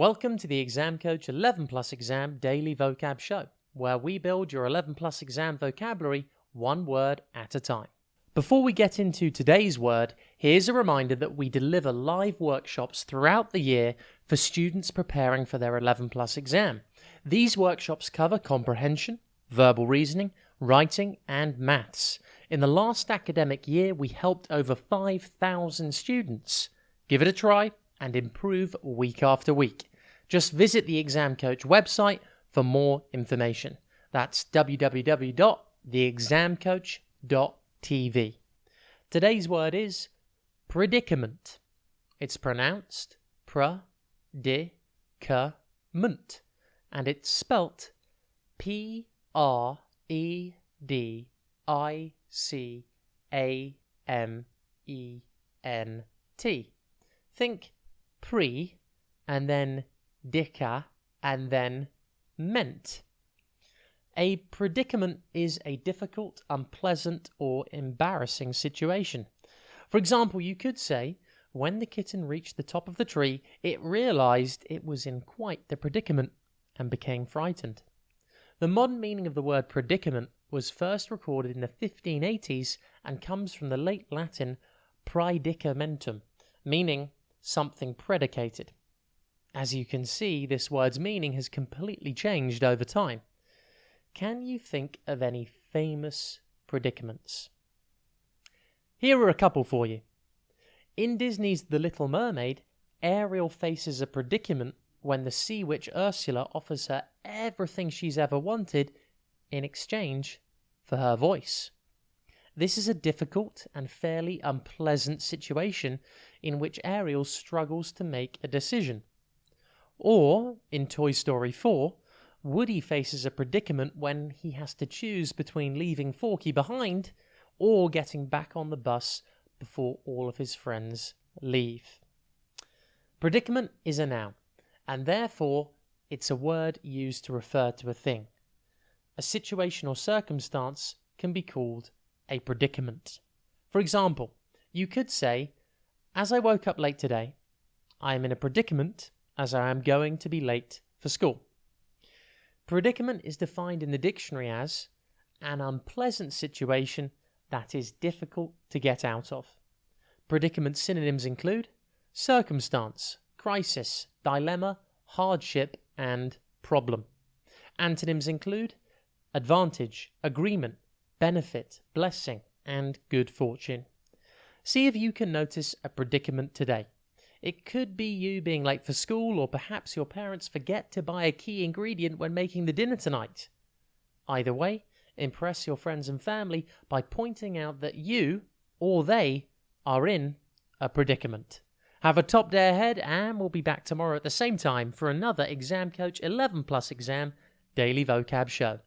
Welcome to the Exam Coach 11 Plus Exam Daily Vocab Show, where we build your 11 Plus exam vocabulary one word at a time. Before we get into today's word, here's a reminder that we deliver live workshops throughout the year for students preparing for their 11 Plus exam. These workshops cover comprehension, verbal reasoning, writing, and maths. In the last academic year, we helped over 5,000 students. Give it a try and improve week after week. Just visit the Exam Coach website for more information. That's www.theexamcoach.tv. Today's word is predicament. It's pronounced predicament, and it's spelt Predicament. Think pre and then dica and then ment. A predicament is a difficult, unpleasant, or embarrassing situation. For example, you could say, when the kitten reached the top of the tree, it realized it was in quite the predicament and became frightened. The modern meaning of the word predicament was first recorded in the 1580s and comes from the late Latin praedicamentum, meaning something predicated. As you can see, this word's meaning has completely changed over time. Can you think of any famous predicaments? Here are a couple for you. In Disney's The Little Mermaid, Ariel faces a predicament when the sea witch Ursula offers her everything she's ever wanted in exchange for her voice. This is a difficult and fairly unpleasant situation in which Ariel struggles to make a decision. Or, in Toy Story 4, Woody faces a predicament when he has to choose between leaving Forky behind or getting back on the bus before all of his friends leave. Predicament is a noun, and therefore it's a word used to refer to a thing. A situation or circumstance can be called a predicament. For example, you could say, as I woke up late today, I am in a predicament as I am going to be late for school. Predicament is defined in the dictionary as an unpleasant situation that is difficult to get out of. Predicament synonyms include circumstance, crisis, dilemma, hardship, and problem. Antonyms include advantage, agreement, benefit, blessing, and good fortune. See if you can notice a predicament today. It could be you being late for school, or perhaps your parents forget to buy a key ingredient when making the dinner tonight. Either way, impress your friends and family by pointing out that you, or they, are in a predicament. Have a top day ahead, and we'll be back tomorrow at the same time for another Exam Coach 11 Plus Exam Daily Vocab Show.